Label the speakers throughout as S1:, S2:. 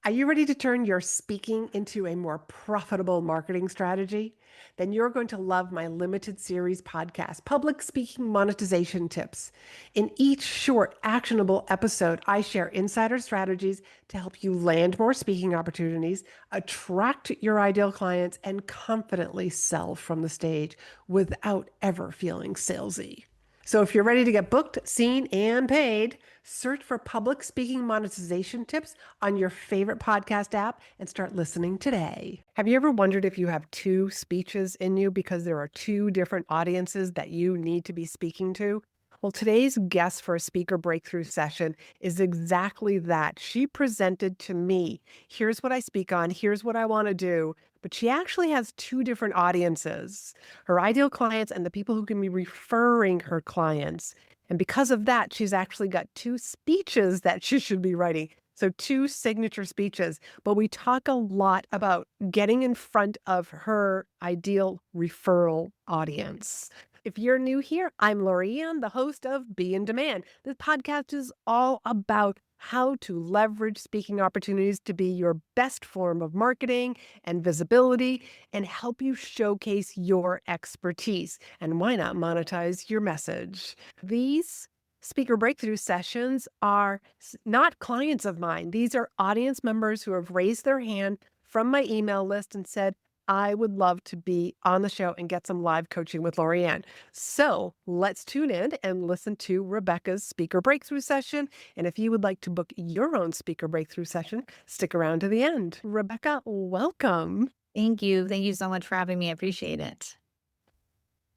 S1: Are you ready to turn your speaking into a more profitable marketing strategy? Then you're going to love my limited series podcast, Public Speaking Monetization Tips. In each short, actionable episode, I share insider strategies to help you land more speaking opportunities, attract your ideal clients, and confidently sell from the stage without ever feeling salesy. So if you're ready to get booked, seen, and paid, search for public speaking monetization tips on your favorite podcast app and start listening today. Have you ever wondered if you have two speeches in you because there are two different audiences that you need to be speaking to? Well, today's guest for a speaker breakthrough session is exactly that. She presented to me, here's what I speak on, here's what I want to do, but she actually has two different audiences, her ideal clients and the people who can be referring her clients. And because of that, she's actually got two speeches that she should be writing. So, two signature speeches. But we talk a lot about getting in front of her ideal referral audience. If you're new here, I'm Laurie-Ann, the host of Be in Demand. This podcast is all about how to leverage speaking opportunities to be your best form of marketing and visibility and help you showcase your expertise. And why not monetize your message? These speaker breakthrough sessions are not clients of mine. These are audience members who have raised their hand from my email list and said, I would love to be on the show and get some live coaching with Laurie-Ann. So let's tune in and listen to Rebecca's speaker breakthrough session. And if you would like to book your own speaker breakthrough session, stick around to the end. Rebecca, welcome.
S2: Thank you. Thank you so much for having me. I appreciate it.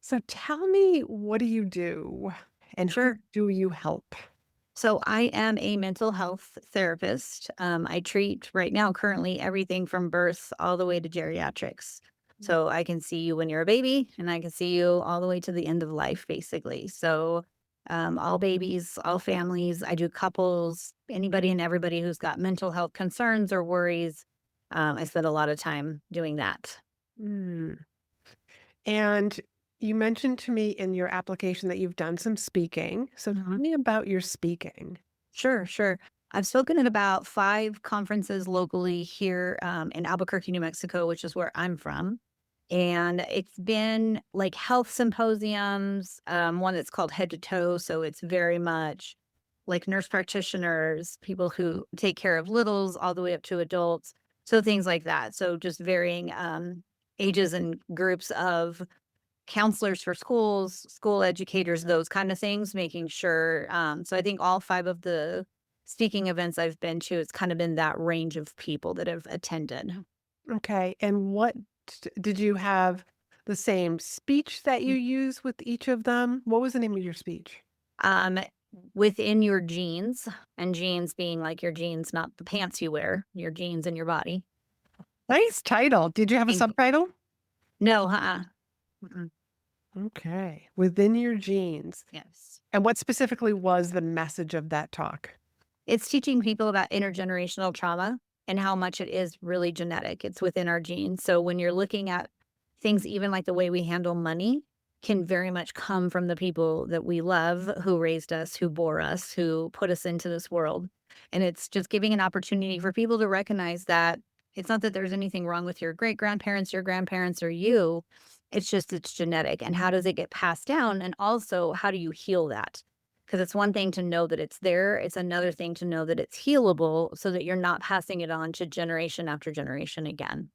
S1: So tell me, what do you do and who
S2: Sure.
S1: do you help?
S2: So I am a mental health therapist. I treat right now currently everything from birth all the way to geriatrics. So I can see you when you're a baby and I can see you all the way to the end of life, basically. So all babies, all families, I do couples, anybody and everybody who's got mental health concerns or worries. I spend a lot of time doing that.
S1: Mm. And you mentioned to me in your application that you've done some speaking. So tell me about your speaking.
S2: Sure, sure. I've spoken at about 5 conferences locally here, in Albuquerque, New Mexico, which is where I'm from, and it's been, like, health symposiums, one that's called Head to Toe, so it's very much like nurse practitioners, people who take care of littles all the way up to adults, so things like that. So just varying, ages and groups of counselors for schools, school educators, those kind of things, making sure, so I think all 5 of the speaking events I've been to, it's kind of been that range of people that have attended.
S1: Okay. And did you have the same speech that you use with each of them? What was the name of your speech?
S2: Um, Within your jeans, and jeans being like your jeans, not the pants you wear, your jeans in your body.
S1: Nice title. Did you have a
S2: Thank you.
S1: subtitle?
S2: No, mm-mm.
S1: Okay. Within your genes.
S2: Yes.
S1: And what specifically was the message of that talk?
S2: It's teaching people about intergenerational trauma and how much it is really genetic. It's within our genes. So when you're looking at things, even like the way we handle money, can very much come from the people that we love, who raised us, who bore us, who put us into this world. And it's just giving an opportunity for people to recognize that it's not that there's anything wrong with your great grandparents, your grandparents, or you. It's just it's genetic. And how does it get passed down? And also, how do you heal that? Because it's one thing to know that it's there, it's another thing to know that it's healable so that you're not passing it on to generation after generation again.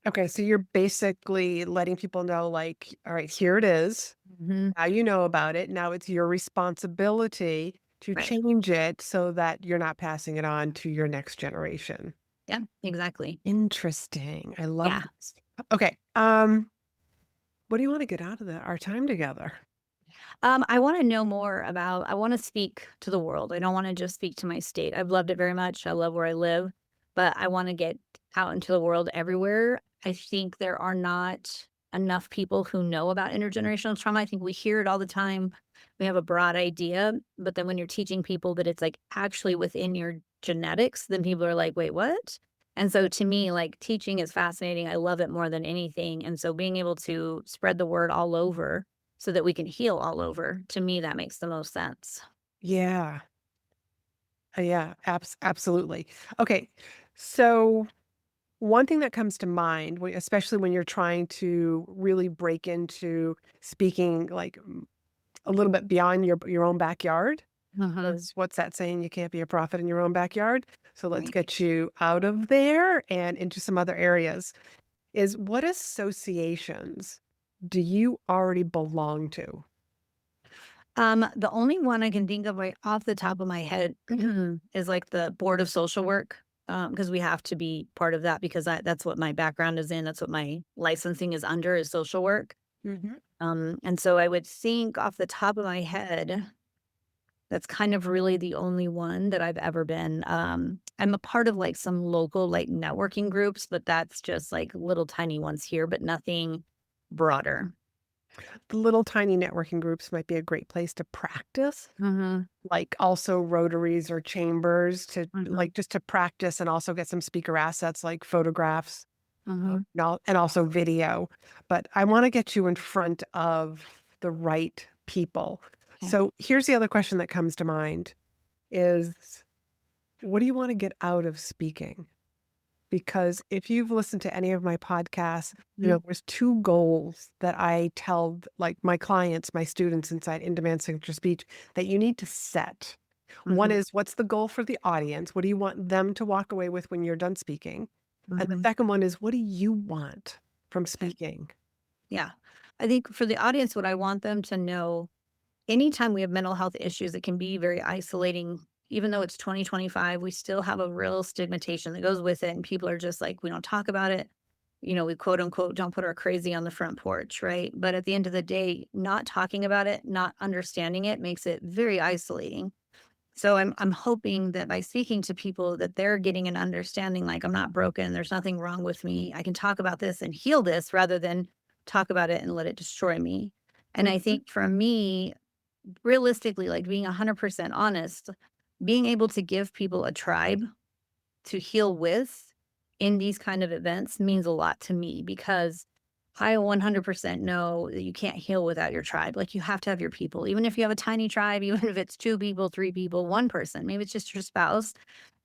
S1: Okay. So you're basically letting people know, like, all right, here it is.
S2: Mhm.
S1: Now you know about it. Now it's your responsibility to
S2: Right.
S1: change it so that you're not passing it on to your next generation.
S2: Yeah, exactly.
S1: Interesting. I love
S2: Yeah.
S1: this. Okay. What do you want to get out of our time together?
S2: I wanna know more about I wanna speak to the world. I don't wanna just speak to my state. I've loved it very much. I love where I live, but I wanna get out into the world everywhere. I think there are not enough people who know about intergenerational trauma. I think we hear it all the time. We have a broad idea, but then when you're teaching people that it's, like, actually within your genetics, then people are like, "Wait, what?" And so to me, like, teaching is fascinating. I love it more than anything, and so being able to spread the word all over so that we can heal all over. To me, that makes the most sense.
S1: Yeah. Yeah, absolutely. Okay. So one thing that comes to mind, especially when you're trying to really break into speaking like a little bit beyond your own backyard,
S2: Uh-huh.
S1: because what's that saying? You can't be a prophet in your own backyard. So let's
S2: Right.
S1: get you out of there and into some other areas. Is what associations do you already belong to?
S2: The only one I can think of right off the top of my head is like the Board of Social Work, because we have to be part of that because that's what my background is in. That's what my licensing is under is social work.
S1: Hmm.
S2: And so I would think off the top of my head, that's kind of really the only one that I've ever been. I'm a part of like some local like networking groups, but that's just like little tiny ones here, but nothing broader.
S1: The little tiny networking groups might be a great place to practice,
S2: Mhm.
S1: like also rotaries or chambers to
S2: Mhm.
S1: like just to practice and also get some speaker assets like photographs
S2: Mhm.
S1: and also video. But I want to get you in front of the right people.
S2: Okay.
S1: So here's the other question that comes to mind is what do you want to get out of speaking? Because if you've listened to any of my podcasts,
S2: Mhm.
S1: there's two goals that I tell like my clients, my students inside in-demand signature speech that you need to set. One
S2: Mhm.
S1: is what's the goal for the audience? What do you want them to walk away with when you're done speaking? And the
S2: Mhm.
S1: second one is what do you want from
S2: Okay.
S1: speaking?
S2: Yeah. I think for the audience, what I want them to know anytime we have mental health issues, it can be very isolating. Even though it's 2025, we still have a real stigmatization that goes with it. And people are just like, we don't talk about it. We quote unquote don't put our crazy on the front porch, right? But at the end of the day, not talking about it, not understanding it makes it very isolating. So I'm hoping that by speaking to people that they're getting an understanding like I'm not broken, there's nothing wrong with me. I can talk about this and heal this rather than talk about it and let it destroy me. And I
S1: Mhm.
S2: think for me, realistically, like being 100% honest, being able to give people a tribe to heal with in these kind of events means a lot to me because I 100% know that you can't heal without your tribe. Like you have to have your people, even if you have a tiny tribe, even if it's two people, three people, one person, maybe it's just your spouse.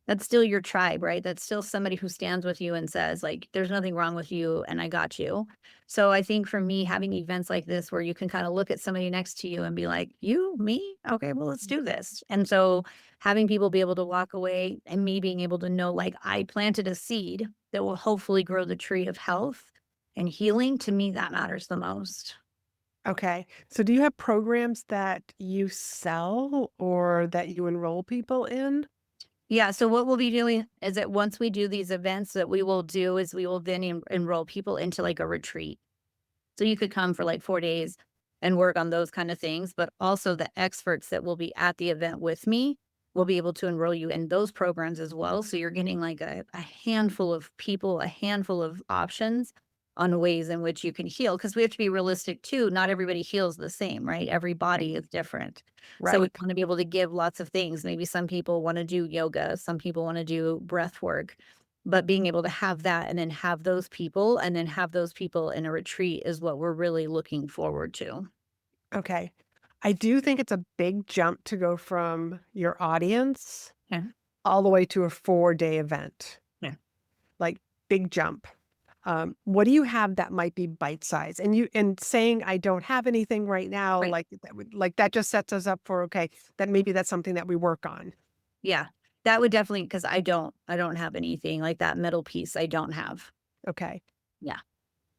S2: That's still your tribe, right? That's still somebody who stands with you and says, like, there's nothing wrong with you and I got you. So I think for me, having events like this where you can kind of look at somebody next to you and be like, you, me? Okay, well, let's do this. And so having people be able to walk away and me being able to know, like, I planted a seed that will hopefully grow the tree of health and healing, to me, that matters the most.
S1: Okay. So do you have programs that you sell or that you enroll people in?
S2: Yeah, so what we'll be doing is that once we do these events, that we will do is we will then enroll people into like a retreat. So you could come for like 4 days and work on those kind of things, but also the experts that will be at the event with me will be able to enroll you in those programs as well. So you're getting like a handful of people, a handful of options on ways in which you can heal. Because we have to be realistic too. Not everybody heals the same, right? Every body is different. So we
S1: Right.
S2: want to be able to give lots of things. Maybe some people want to do yoga, some people want to do breath work, but being able to have that and then have those people and then have those people in a retreat is what we're really looking forward to.
S1: Okay. I do think it's a big jump to go from your audience
S2: Yeah.
S1: all the way to a 4-day event.
S2: Yeah.
S1: Like big jump. What do you have that might be bite size? And you and saying I don't have anything right now,
S2: Right.
S1: like that would like that just sets us up for okay, that maybe that's something that we work on.
S2: Yeah. That would definitely because I don't have anything like that middle piece I don't have.
S1: Okay.
S2: Yeah.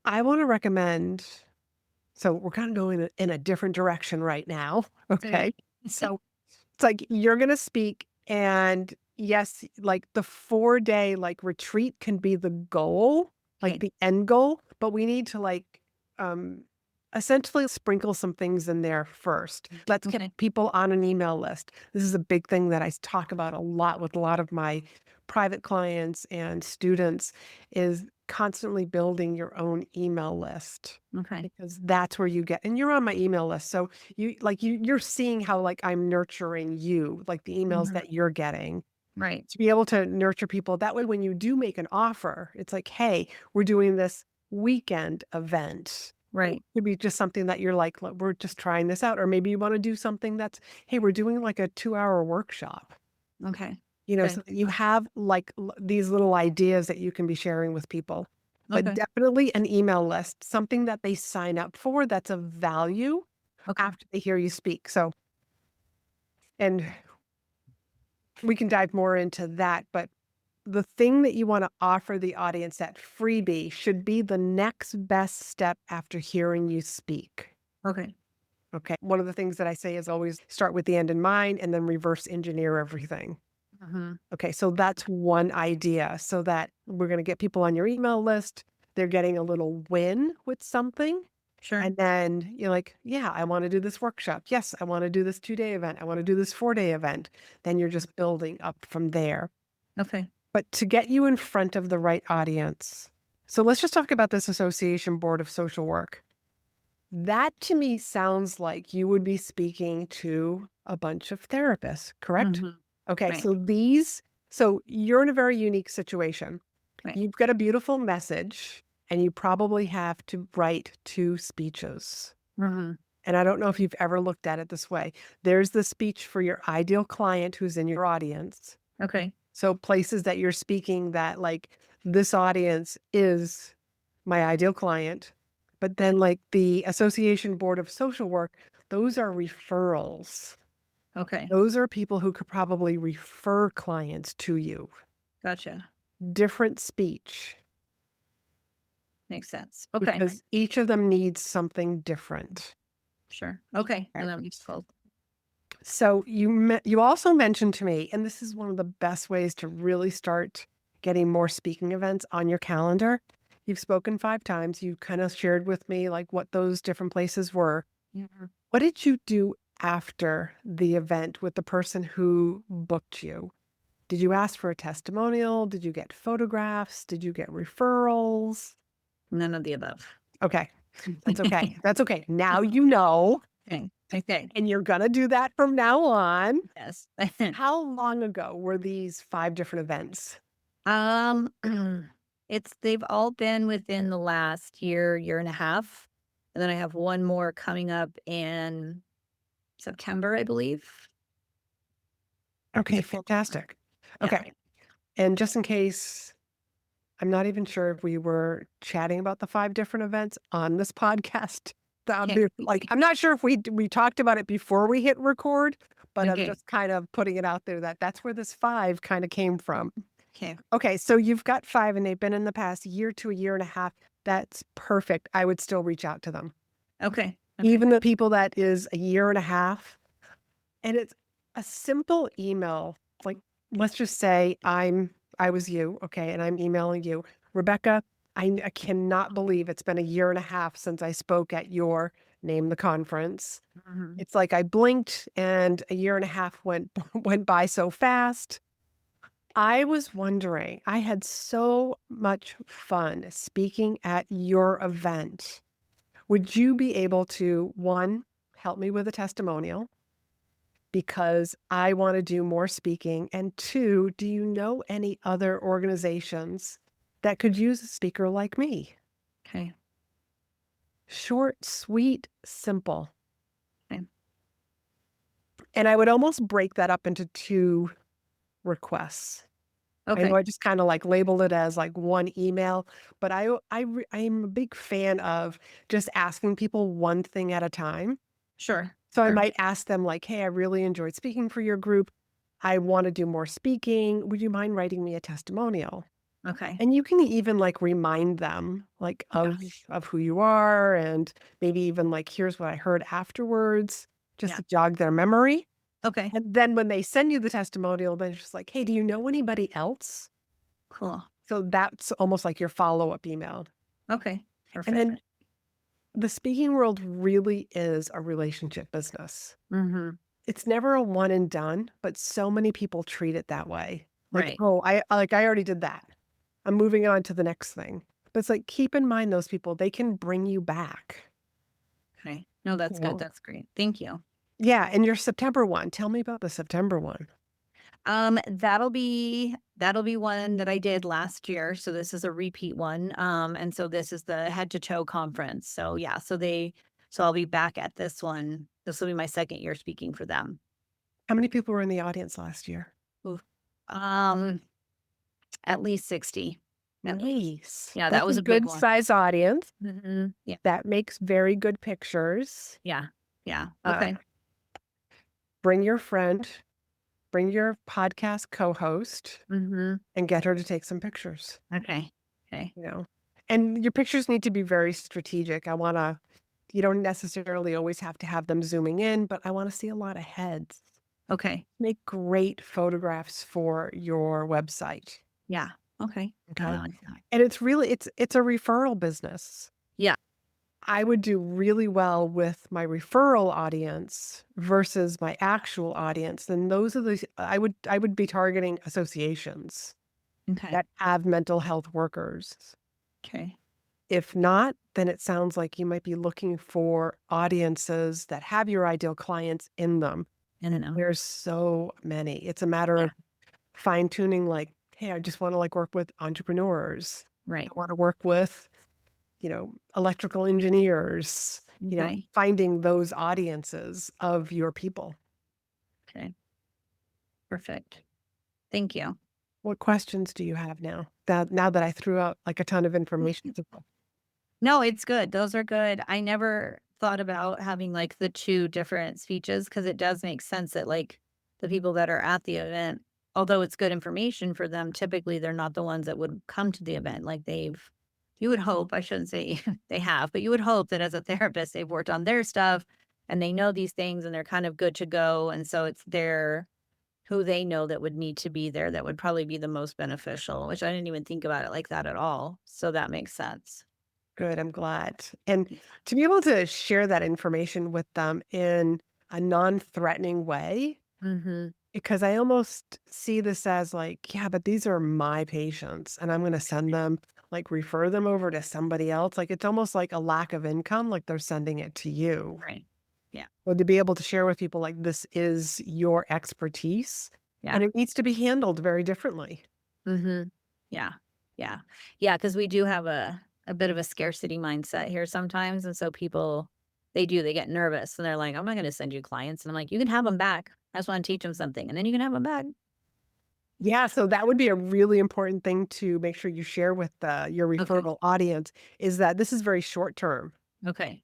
S1: I want to recommend, so we're kind of going in a different direction right now.
S2: Okay.
S1: Okay. So it's like you're gonna speak and yes, like the 4-day like retreat can be the goal, like
S2: Okay.
S1: the end goal, but we need to like um essentially sprinkle some things in there first. Let's get
S2: Okay.
S1: people on an email list. This is a big thing that I talk about a lot with a lot of my private clients and students is constantly building your own email list
S2: Okay.
S1: because that's where you get and you're on my email list. So you're seeing how like I'm nurturing you, like the emails
S2: Mhm.
S1: that you're getting
S2: Right.
S1: to be able to nurture people. That way, when you do make an offer, it's like, hey, we're doing this weekend event. Or it
S2: Right.
S1: could be just something that you're like, we're just trying this out. Or maybe you want to do something that's, hey, we're doing like a 2-hour workshop.
S2: Okay.
S1: so
S2: Okay.
S1: that you have like these little ideas that you can be sharing with people. But
S2: Okay.
S1: definitely an email list, something that they sign up for that's of value
S2: Okay.
S1: after they hear you speak. So, and we can dive more into that, but the thing that you want to offer the audience, that freebie, should be the next best step after hearing you speak.
S2: Okay.
S1: Okay. One of the things that I say is always start with the end in mind and then reverse engineer everything.
S2: Mhm.
S1: Okay. So that's one idea, so that we're going to get people on your email list. They're getting a little win with something.
S2: Sure.
S1: And then you're like, yeah, I want to do this workshop. Yes, I want to do this 2-day event. I want to do this 4-day event. Then you're just building up from there.
S2: Okay.
S1: But to get you in front of the right audience. So let's just talk about this Association Board of Social Work. That to me sounds like you would be speaking to a bunch of therapists, correct?
S2: Mhm.
S1: Okay,
S2: Right.
S1: so you're in a very unique situation.
S2: Right.
S1: You've got a beautiful message and you probably have to write 2 speeches.
S2: Mhm.
S1: And I don't know if you've ever looked at it this way. There's the speech for your ideal client who's in your audience.
S2: Okay.
S1: So places that you're speaking that like this audience is my ideal client. But then like the Association Board of Social Work, those are referrals.
S2: Okay.
S1: Those are people who could probably refer clients to you.
S2: Gotcha.
S1: Different speech
S2: Makes sense. Okay.
S1: because each of them needs something different.
S2: Sure. Okay.
S1: Okay.
S2: And that makes sense.
S1: So you also mentioned to me, and this is one of the best ways to really start getting more speaking events on your calendar. You've spoken 5 times. You kind of shared with me like what those different places were.
S2: Mhm.
S1: What did you do after the event with the person who booked you? Did you ask for a testimonial? Did you get photographs? Did you get referrals?
S2: None of the above.
S1: Okay. That's okay. That's okay. Now you know,
S2: Okay. Okay.
S1: and you're going to do that from now on.
S2: Yes.
S1: How long ago were these 5 different events?
S2: Um, they've all been within the last year, year and a half. And then I have one more coming up in September, I believe.
S1: Okay, fantastic.
S2: Yeah.
S1: Okay. And just in case, I'm not even sure if we were chatting about the 5 different events on this podcast.
S2: Okay.
S1: Like, I'm not sure if we talked about it before we hit record, but I'm
S2: Okay.
S1: just kind of putting it out there that that's where this 5 kind of came from.
S2: Okay.
S1: Okay, so you've got 5 and they've been in the past year to a year and a half. That's perfect. I would still reach out to them.
S2: Okay. Okay.
S1: Even the people that is a year and a half, and it's a simple email. Like, let's just say I was you, okay, and I'm emailing you. Rebecca, I cannot believe it's been a year and a half since I spoke at your name the conference.
S2: Mhm.
S1: It's like I blinked and a year and a half went went by so fast. I was wondering, I had so much fun speaking at your event. Would you be able to, one, help me with a testimonial? Because I want to do more speaking. And 2, do you know any other organizations that could use a speaker like me?
S2: Okay.
S1: Short, sweet, simple.
S2: Okay.
S1: And I would almost break that up into 2 requests. I know
S2: Okay.
S1: I just kind of like labeled it as like one email, but I'm a big fan of just asking people one thing at a time.
S2: Sure.
S1: So I
S2: Sure.
S1: might ask them like, "Hey, I really enjoyed speaking for your group. I want to do more speaking. Would you mind writing me a testimonial?"
S2: Okay.
S1: And you can even like remind them like
S2: Yeah.
S1: of who you are and maybe even like, "Here's what I heard afterwards," just
S2: Yeah.
S1: to jog their memory.
S2: Okay.
S1: And then when they send you the testimonial, then it's just like, "Hey, do you know anybody else?"
S2: Cool.
S1: So that's almost like your follow-up email.
S2: Okay.
S1: And
S2: Perfect.
S1: then the speaking world really is a relationship business.
S2: Mhm.
S1: It's never a one and done, but so many people treat it that way. Like,
S2: Right.
S1: "Oh, I already did that. I'm moving on to the next thing." But it's like, keep in mind those people, they can bring you back.
S2: Okay. No, that's good.
S1: Well,
S2: That's great. Thank you.
S1: yeah, and your September one, tell me about the September one.
S2: That'll be one that I did last year. So this is a repeat one. And so this is the head to toe conference. So yeah, so I'll be back at this one. This will be my second year speaking for them.
S1: How many people were in the audience last year?
S2: Oof. Um, at least 60. At least.
S1: Nice.
S2: Yeah, that
S1: That's a
S2: was a big
S1: good
S2: one.
S1: size audience.
S2: Yeah.
S1: That makes very good pictures.
S2: Yeah. Yeah.
S1: Uh,
S2: Okay.
S1: bring your friend, bring your podcast co-host,
S2: Mhm.
S1: and get her to take some pictures,
S2: Okay. Okay.
S1: you know. And your pictures need to be very strategic. You don't necessarily always have to have them zooming in, but I want to see a lot of heads.
S2: Okay.
S1: Make great photographs for your website.
S2: Yeah. Okay. I
S1: Okay.
S2: like that.
S1: And it's a referral business.
S2: Yeah.
S1: I would do really well with my referral audience versus my actual audience. And those are I would be targeting associations
S2: Okay.
S1: that have mental health workers.
S2: Okay.
S1: If not, then it sounds like you might be looking for audiences that have your ideal clients in them.
S2: I don't know.
S1: There's so many. It's a matter
S2: Yeah.
S1: of fine tuning, like, hey, I just want to like work with entrepreneurs. I
S2: Right.
S1: want to work with, electrical engineers,
S2: Okay.
S1: finding those audiences of your people.
S2: Okay. Perfect. Thank you.
S1: What questions do you have now that I threw out like a ton of information?
S2: No, it's good. Those are good. I never thought about having like the two different speeches because it does make sense that like the people that are at the event, although it's good information for them, typically they're not the ones that would come to the event. Like you would hope, I shouldn't say they have, but you would hope that as a therapist, they've worked on their stuff and they know these things and they're kind of good to go. And so it's who they know that would need to be there that would probably be the most beneficial, which I didn't even think about it like that at all. So that makes sense.
S1: Good, I'm glad. And to be able to share that information with them in a non-threatening way,
S2: Mm-hmm.
S1: because I almost see this as like, yeah, but these are my patients and I'm going to send them, like refer them over to somebody else. Like it's almost like a lack of income, like they're sending it to you.
S2: Right. Yeah.
S1: Or to be able to share with people like this is your expertise
S2: Yeah.
S1: and it needs to be handled very differently.
S2: Mhm. Yeah. Yeah. Yeah, because we do have a bit of a scarcity mindset here sometimes, and so people they get nervous, and they're like, "I'm not gonna send you clients," and I'm like, "You can have them back. I just wanna teach them something, and then you can have them back."
S1: Yeah, so that would be a really important thing to make sure you share with your
S2: Okay.
S1: referral audience is that this is very short term.
S2: Okay.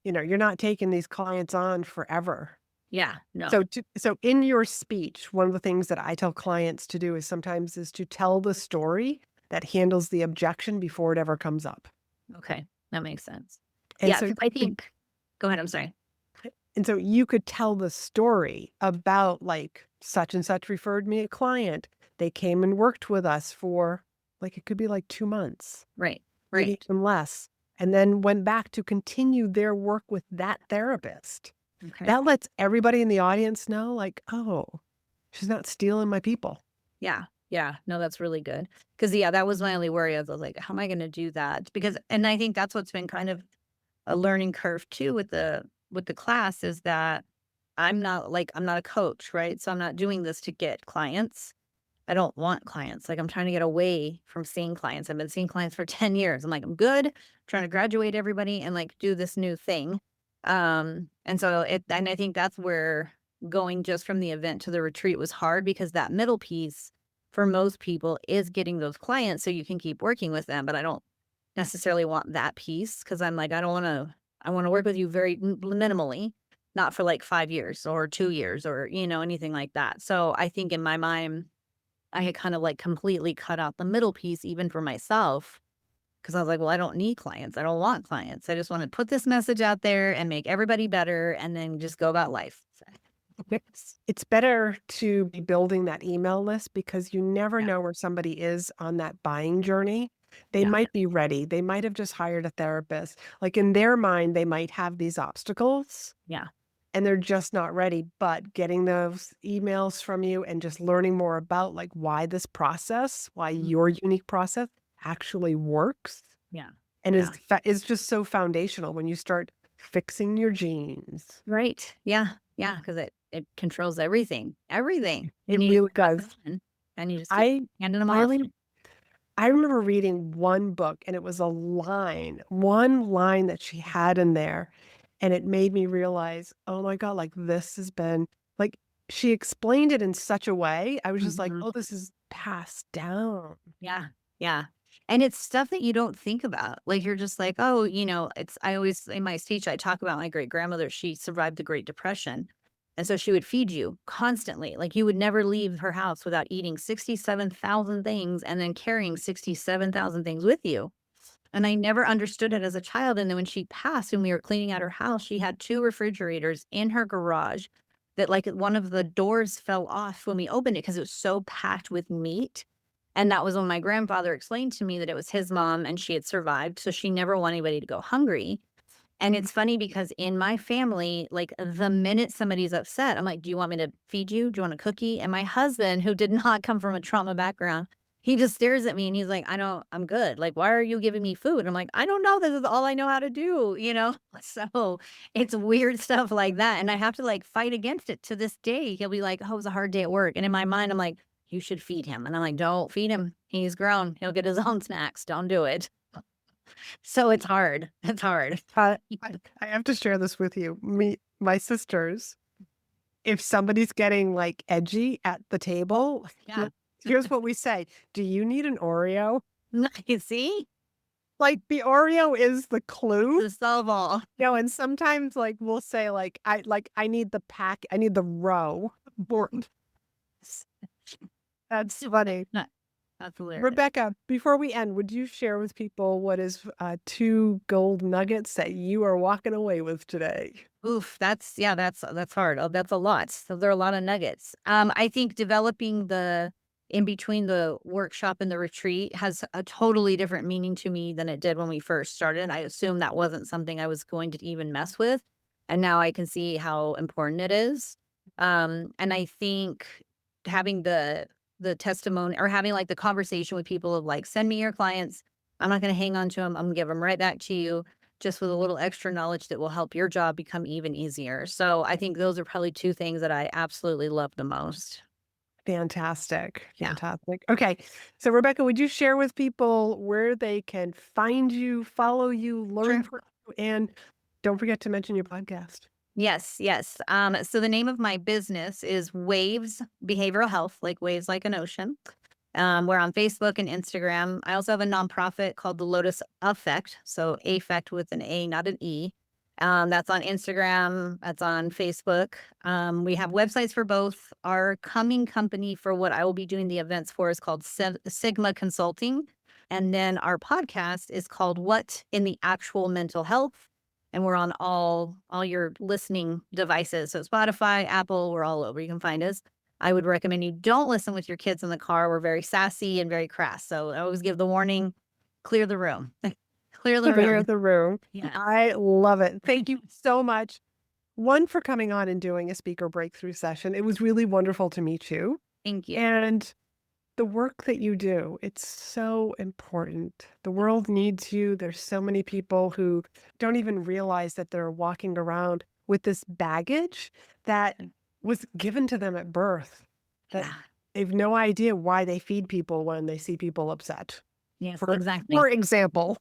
S1: You're not taking these clients on forever.
S2: Yeah. No.
S1: So in your speech, one of the things that I tell clients to do is to tell the story that handles the objection before it ever comes up.
S2: Okay. That makes sense.
S1: And
S2: Yeah,
S1: so
S2: because I think go ahead, I'm sorry.
S1: and so you could tell the story about like such and such referred me a client. They came and worked with us for like it could be like 2 months,
S2: Right.
S1: maybe
S2: Right.
S1: even less, and then went back to continue their work with that therapist.
S2: Okay.
S1: That lets everybody in the audience know like, "Oh, she's not stealing my people."
S2: Yeah. Yeah. No, that's really good. Because yeah, that was my only worry. I was like, "How am I gonna do that?" Because and I think that's what's been kind of a learning curve too with the class is that I'm not a coach, right? So I'm not doing this to get clients. I don't want clients. Like I'm trying to get away from seeing clients. I've been seeing clients for 10 years. I'm like, I'm good, trying to graduate everybody and like do this new thing. And so and I think that's where going just from the event to the retreat was hard because that middle piece for most people is getting those clients so you can keep working with them. But I don't necessarily want that piece because I'm like, I want to work with you very minimally, not for like 5 years or 2 years or, anything like that. So I think in my mind, I had kind of like completely cut out the middle piece, even for myself, because I was like, well, I don't need clients. I don't want clients. I just want to put this message out there and make everybody better and then just go about life. So,
S1: It's better to be building that email list because you never
S2: yeah.
S1: know where somebody is on that buying journey. They
S2: Yeah.
S1: might be ready. They might have just hired a therapist. Like in their mind, they might have these obstacles
S2: Yeah.
S1: and they're just not ready. But getting those emails from you and just learning more about like why this process, why your
S2: Mhm.
S1: unique process actually works
S2: Yeah.
S1: and
S2: Yeah.
S1: is just so foundational when you start fixing your genes.
S2: Right. Yeah. Yeah. Because it controls everything. Everything.
S1: It
S2: And you
S1: really
S2: pass
S1: does.
S2: it on, and you just keep
S1: I
S2: handing them
S1: I
S2: off.
S1: re I remember reading one book, and it was one line that she had in there, and it made me realize, "Oh my god, like, this has been" like, she explained it in such a way. I was just like,
S2: Mhm.
S1: oh, this is passed down.
S2: Yeah. Yeah. And it's stuff that you don't think about. Like you're just like, oh, I always in my speech I talk about my great grandmother. She survived the Great Depression. And so she would feed you constantly. Like you would never leave her house without eating 67,000 things and then carrying 67,000 things with you. And I never understood it as a child. And then when she passed, when we were cleaning out her house, she had 2 refrigerators in her garage that, like, one of the doors fell off when we opened it because it was so packed with meat. And that was when my grandfather explained to me that it was his mom and she had survived. So she never wanted anybody to go hungry. And it's funny because in my family, like the minute somebody's upset, I'm like, do you want me to feed you? Do you want a cookie? And my husband, who did not come from a trauma background, he just stares at me and he's like, I'm good. Like, why are you giving me food? I'm like, I don't know. This is all I know how to do? So it's weird stuff like that. And I have to like fight against it to this day. He'll be like, oh, it was a hard day at work. And in my mind, I'm like, you should feed him. And I'm like, don't feed him. He's grown. He'll get his own snacks. Don't do it. So it's hard. It's hard.
S1: I have to share this with you. My sisters, if somebody's getting like edgy at the table,
S2: Yeah.
S1: here's what we say. Do you need an Oreo?
S2: You see?
S1: Like the Oreo is the clue.
S2: To solve all.
S1: And sometimes like we'll say I need I need the row board. That's funny.
S2: That's hilarious.
S1: Rebecca, before we end, would you share with people what is 2 gold nuggets that you are walking away with today?
S2: Oof, that's hard. Oh, that's a lot. So there are a lot of nuggets. I think developing in between the workshop and the retreat has a totally different meaning to me than it did when we first started. I assumed that wasn't something I was going to even mess with. And now I can see how important it is. And I think having the testimony or having like the conversation with people of like, send me your clients. I'm not going to hang on to them. I'm going to give them right back to you just with a little extra knowledge that will help your job become even easier. So I think those are probably 2 things that I absolutely love the most.
S1: Fantastic.
S2: Yeah.
S1: Fantastic. Okay. So Rebecca, would you share with people where they can find you, follow you, learn from you, and don't forget to mention your podcast.
S2: Yes, yes. So the name of my business is Waves Behavioral Health, like waves like an ocean. We're on Facebook and Instagram. I also have a nonprofit called the Lotus Effect. So affect with an A, not an E. That's on Instagram. That's on Facebook. We have websites for both. Our coming company for what I will be doing the events for is called Sigma Consulting. And then our podcast is called What in the Actual Mental Health. And we're on all your listening devices. So Spotify, Apple, we're all over. You can find us. I would recommend you don't listen with your kids in the car. We're very sassy and very crass. So I always give the warning, clear the room. Clear the room. Yeah.
S1: I love it. Thank you so much. 1, for coming on and doing a speaker breakthrough session. It was really wonderful to meet you.
S2: Thank you.
S1: And the work that you do, it's so important. The world needs you. There's so many people who don't even realize that they're walking around with this baggage that was given to them at birth. That they've no idea why they feed people when they see people upset.
S2: Yes, exactly.
S1: For example.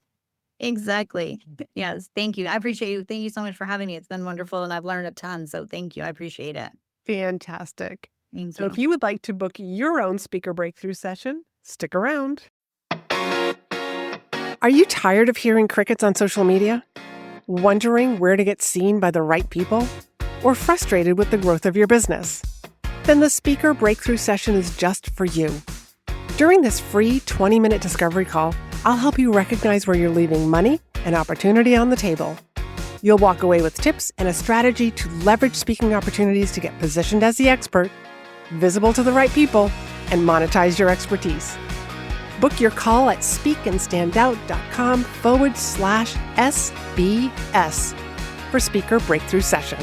S2: Exactly. Yes. Thank you. I appreciate you. Thank you so much for having me. It's been wonderful and I've learned a ton. So thank you. I appreciate it.
S1: Fantastic.
S2: Thank
S1: So
S2: you.
S1: if you would like to book your own speaker breakthrough session, stick around. Are you tired of hearing crickets on social media? Wondering where to get seen by the right people? Or frustrated with the growth of your business? Then the speaker breakthrough session is just for you. During this free 20-minute discovery call, I'll help you recognize where you're leaving money and opportunity on the table. You'll walk away with tips and a strategy to leverage speaking opportunities to get positioned as the expert, visible to the right people, and monetize your expertise. Book your call at speakandstandout.com/SBS for Speaker Breakthrough Session.